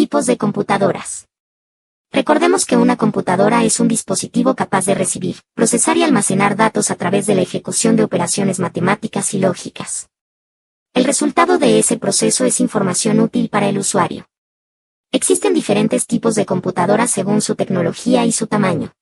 Tipos de computadoras. Recordemos que una computadora es un dispositivo capaz de recibir, procesar y almacenar datos a través de la ejecución de operaciones matemáticas y lógicas. El resultado de ese proceso es información útil para el usuario. Existen diferentes tipos de computadoras según su tecnología y su tamaño.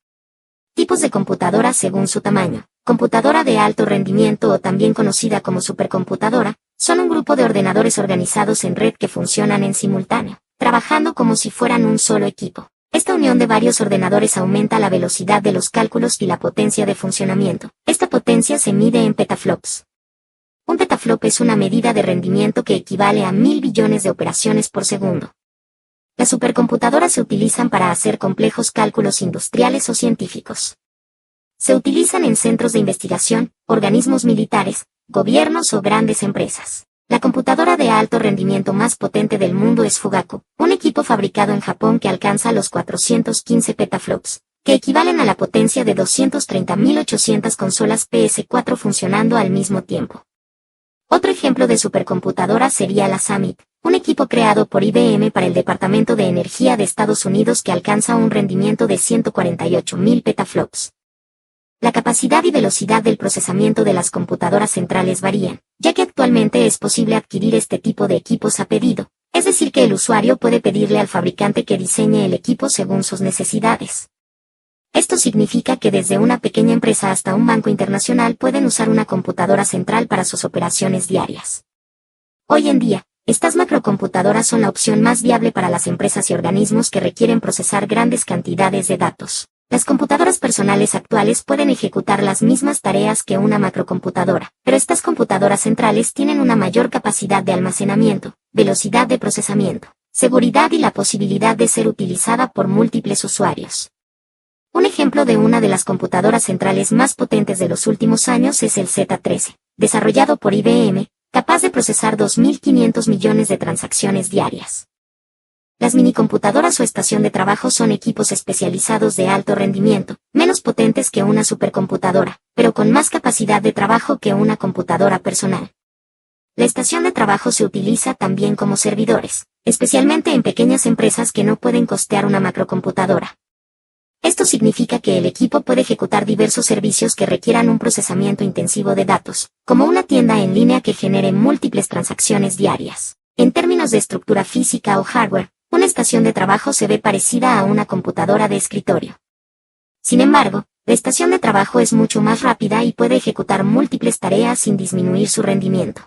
Tipos de computadoras según su tamaño. Computadora de alto rendimiento o también conocida como supercomputadora, son un grupo de ordenadores organizados en red que funcionan en simultáneo, trabajando como si fueran un solo equipo. Esta unión de varios ordenadores aumenta la velocidad de los cálculos y la potencia de funcionamiento. Esta potencia se mide en petaflops. Un petaflop es una medida de rendimiento que equivale a 1000 billones de operaciones por segundo. Las supercomputadoras se utilizan para hacer complejos cálculos industriales o científicos. Se utilizan en centros de investigación, organismos militares, gobiernos o grandes empresas. La computadora de alto rendimiento más potente del mundo es Fugaku, un equipo fabricado en Japón que alcanza los 415 petaflops, que equivalen a la potencia de 230.800 consolas PS4 funcionando al mismo tiempo. Otro ejemplo de supercomputadora sería la Summit, un equipo creado por IBM para el Departamento de Energía de Estados Unidos que alcanza un rendimiento de 148.000 petaflops. La capacidad y velocidad del procesamiento de las computadoras centrales varían, ya que actualmente es posible adquirir este tipo de equipos a pedido, es decir que el usuario puede pedirle al fabricante que diseñe el equipo según sus necesidades. Esto significa que desde una pequeña empresa hasta un banco internacional pueden usar una computadora central para sus operaciones diarias. Hoy en día, estas macrocomputadoras son la opción más viable para las empresas y organismos que requieren procesar grandes cantidades de datos. Las computadoras personales actuales pueden ejecutar las mismas tareas que una macrocomputadora, pero estas computadoras centrales tienen una mayor capacidad de almacenamiento, velocidad de procesamiento, seguridad y la posibilidad de ser utilizada por múltiples usuarios. Un ejemplo de una de las computadoras centrales más potentes de los últimos años es el Z13, desarrollado por IBM, capaz de procesar 2.500 millones de transacciones diarias. Las minicomputadoras o estación de trabajo son equipos especializados de alto rendimiento, menos potentes que una supercomputadora, pero con más capacidad de trabajo que una computadora personal. La estación de trabajo se utiliza también como servidores, especialmente en pequeñas empresas que no pueden costear una macrocomputadora. Esto significa que el equipo puede ejecutar diversos servicios que requieran un procesamiento intensivo de datos, como una tienda en línea que genere múltiples transacciones diarias. En términos de estructura física o hardware, una estación de trabajo se ve parecida a una computadora de escritorio. Sin embargo, la estación de trabajo es mucho más rápida y puede ejecutar múltiples tareas sin disminuir su rendimiento.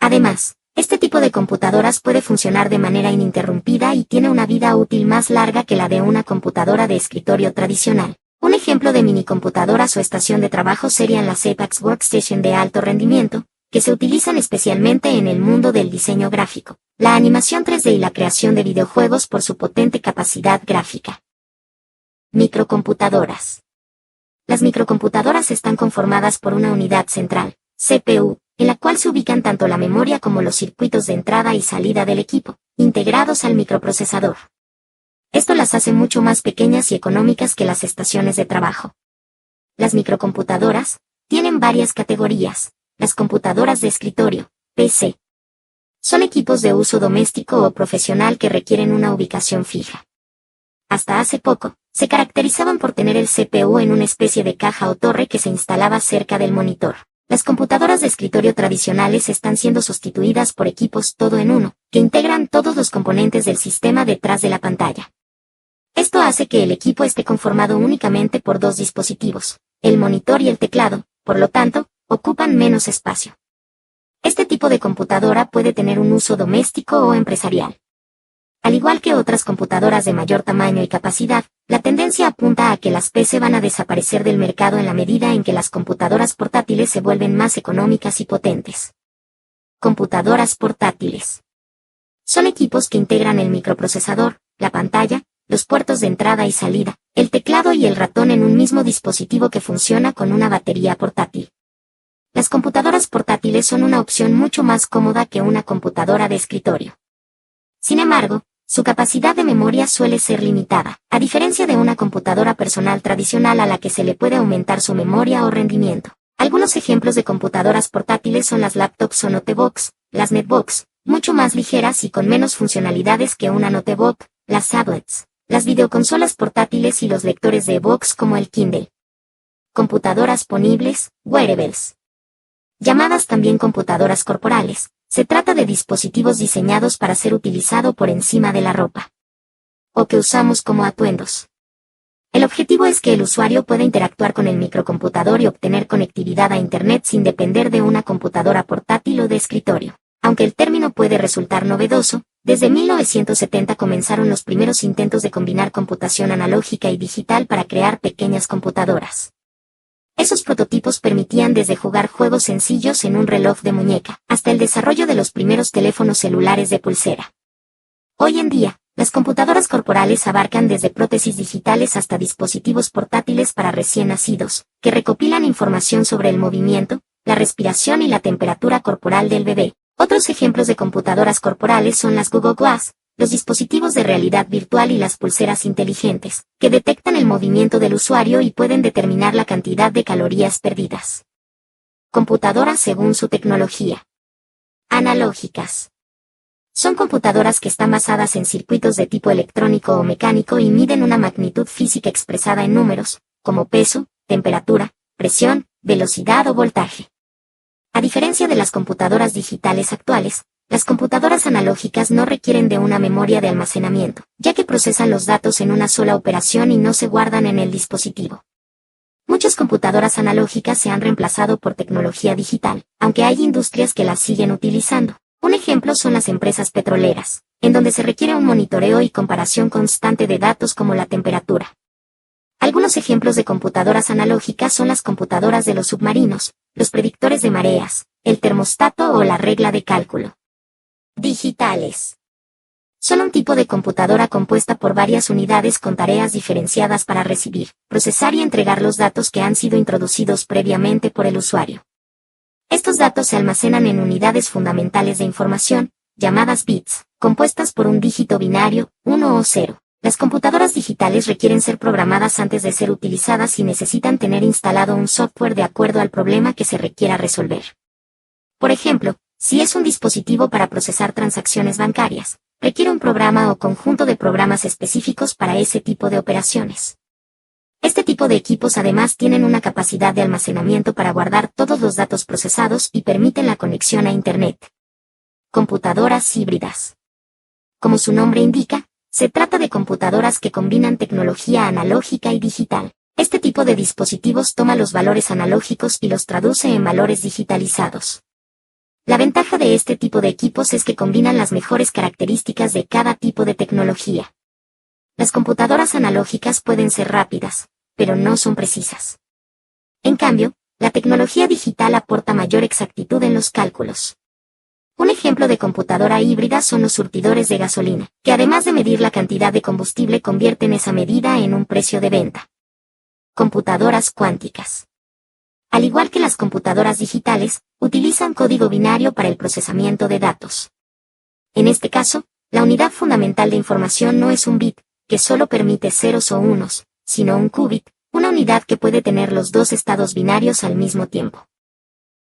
Además, este tipo de computadoras puede funcionar de manera ininterrumpida y tiene una vida útil más larga que la de una computadora de escritorio tradicional. Un ejemplo de minicomputadoras o estación de trabajo serían las Apex Workstation de alto rendimiento, que se utilizan especialmente en el mundo del diseño gráfico, la animación 3D y la creación de videojuegos por su potente capacidad gráfica. Microcomputadoras. Las microcomputadoras están conformadas por una unidad central, CPU, en la cual se ubican tanto la memoria como los circuitos de entrada y salida del equipo, integrados al microprocesador. Esto las hace mucho más pequeñas y económicas que las estaciones de trabajo. Las microcomputadoras tienen varias categorías. Las computadoras de escritorio, PC. Son equipos de uso doméstico o profesional que requieren una ubicación fija. Hasta hace poco, se caracterizaban por tener el CPU en una especie de caja o torre que se instalaba cerca del monitor. Las computadoras de escritorio tradicionales están siendo sustituidas por equipos todo en uno, que integran todos los componentes del sistema detrás de la pantalla. Esto hace que el equipo esté conformado únicamente por dos dispositivos, el monitor y el teclado, por lo tanto, ocupan menos espacio. Este tipo de computadora puede tener un uso doméstico o empresarial. Al igual que otras computadoras de mayor tamaño y capacidad, la tendencia apunta a que las PC van a desaparecer del mercado en la medida en que las computadoras portátiles se vuelven más económicas y potentes. Computadoras portátiles. Son equipos que integran el microprocesador, la pantalla, los puertos de entrada y salida, el teclado y el ratón en un mismo dispositivo que funciona con una batería portátil. Las computadoras portátiles son una opción mucho más cómoda que una computadora de escritorio. Sin embargo, su capacidad de memoria suele ser limitada, a diferencia de una computadora personal tradicional a la que se le puede aumentar su memoria o rendimiento. Algunos ejemplos de computadoras portátiles son las laptops o notebooks, las netbooks, mucho más ligeras y con menos funcionalidades que una notebook, las tablets, las videoconsolas portátiles y los lectores de e-books como el Kindle. Computadoras ponibles, wearables. Llamadas también computadoras corporales, se trata de dispositivos diseñados para ser utilizado por encima de la ropa. O que usamos como atuendos. El objetivo es que el usuario pueda interactuar con el microcomputador y obtener conectividad a Internet sin depender de una computadora portátil o de escritorio. Aunque el término puede resultar novedoso, desde 1970 comenzaron los primeros intentos de combinar computación analógica y digital para crear pequeñas computadoras. Esos prototipos permitían desde jugar juegos sencillos en un reloj de muñeca, hasta el desarrollo de los primeros teléfonos celulares de pulsera. Hoy en día, las computadoras corporales abarcan desde prótesis digitales hasta dispositivos portátiles para recién nacidos, que recopilan información sobre el movimiento, la respiración y la temperatura corporal del bebé. Otros ejemplos de computadoras corporales son las Google Glass, los dispositivos de realidad virtual y las pulseras inteligentes, que detectan el movimiento del usuario y pueden determinar la cantidad de calorías perdidas. Computadoras según su tecnología. Analógicas. Son computadoras que están basadas en circuitos de tipo electrónico o mecánico y miden una magnitud física expresada en números, como peso, temperatura, presión, velocidad o voltaje. A diferencia de las computadoras digitales actuales, las computadoras analógicas no requieren de una memoria de almacenamiento, ya que procesan los datos en una sola operación y no se guardan en el dispositivo. Muchas computadoras analógicas se han reemplazado por tecnología digital, aunque hay industrias que las siguen utilizando. Un ejemplo son las empresas petroleras, en donde se requiere un monitoreo y comparación constante de datos como la temperatura. Algunos ejemplos de computadoras analógicas son las computadoras de los submarinos, los predictores de mareas, el termostato o la regla de cálculo. Digitales. Son un tipo de computadora compuesta por varias unidades con tareas diferenciadas para recibir, procesar y entregar los datos que han sido introducidos previamente por el usuario. Estos datos se almacenan en unidades fundamentales de información, llamadas bits, compuestas por un dígito binario, 1 o 0. Las computadoras digitales requieren ser programadas antes de ser utilizadas y necesitan tener instalado un software de acuerdo al problema que se requiera resolver. Por ejemplo, si es un dispositivo para procesar transacciones bancarias, requiere un programa o conjunto de programas específicos para ese tipo de operaciones. Este tipo de equipos además tienen una capacidad de almacenamiento para guardar todos los datos procesados y permiten la conexión a Internet. Computadoras híbridas. Como su nombre indica, se trata de computadoras que combinan tecnología analógica y digital. Este tipo de dispositivos toma los valores analógicos y los traduce en valores digitalizados. La ventaja de este tipo de equipos es que combinan las mejores características de cada tipo de tecnología. Las computadoras analógicas pueden ser rápidas, pero no son precisas. En cambio, la tecnología digital aporta mayor exactitud en los cálculos. Un ejemplo de computadora híbrida son los surtidores de gasolina, que además de medir la cantidad de combustible convierten esa medida en un precio de venta. Computadoras cuánticas. Al igual que las computadoras digitales, utilizan código binario para el procesamiento de datos. En este caso, la unidad fundamental de información no es un bit, que solo permite ceros o unos, sino un qubit, una unidad que puede tener los dos estados binarios al mismo tiempo.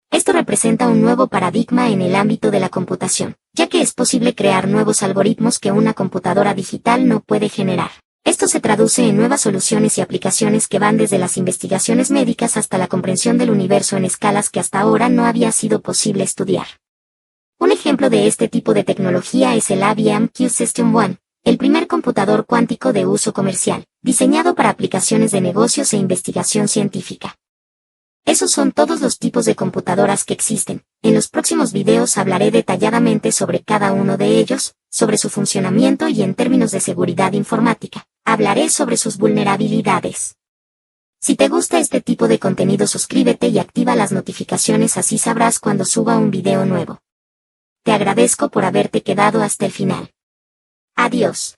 Esto representa un nuevo paradigma en el ámbito de la computación, ya que es posible crear nuevos algoritmos que una computadora digital no puede generar. Esto se traduce en nuevas soluciones y aplicaciones que van desde las investigaciones médicas hasta la comprensión del universo en escalas que hasta ahora no había sido posible estudiar. Un ejemplo de este tipo de tecnología es el IBM Q System One, el primer computador cuántico de uso comercial, diseñado para aplicaciones de negocios e investigación científica. Esos son todos los tipos de computadoras que existen. En los próximos videos hablaré detalladamente sobre cada uno de ellos, sobre su funcionamiento y en términos de seguridad informática. Hablaré sobre sus vulnerabilidades. Si te gusta este tipo de contenido, suscríbete y activa las notificaciones, así sabrás cuando suba un video nuevo. Te agradezco por haberte quedado hasta el final. Adiós.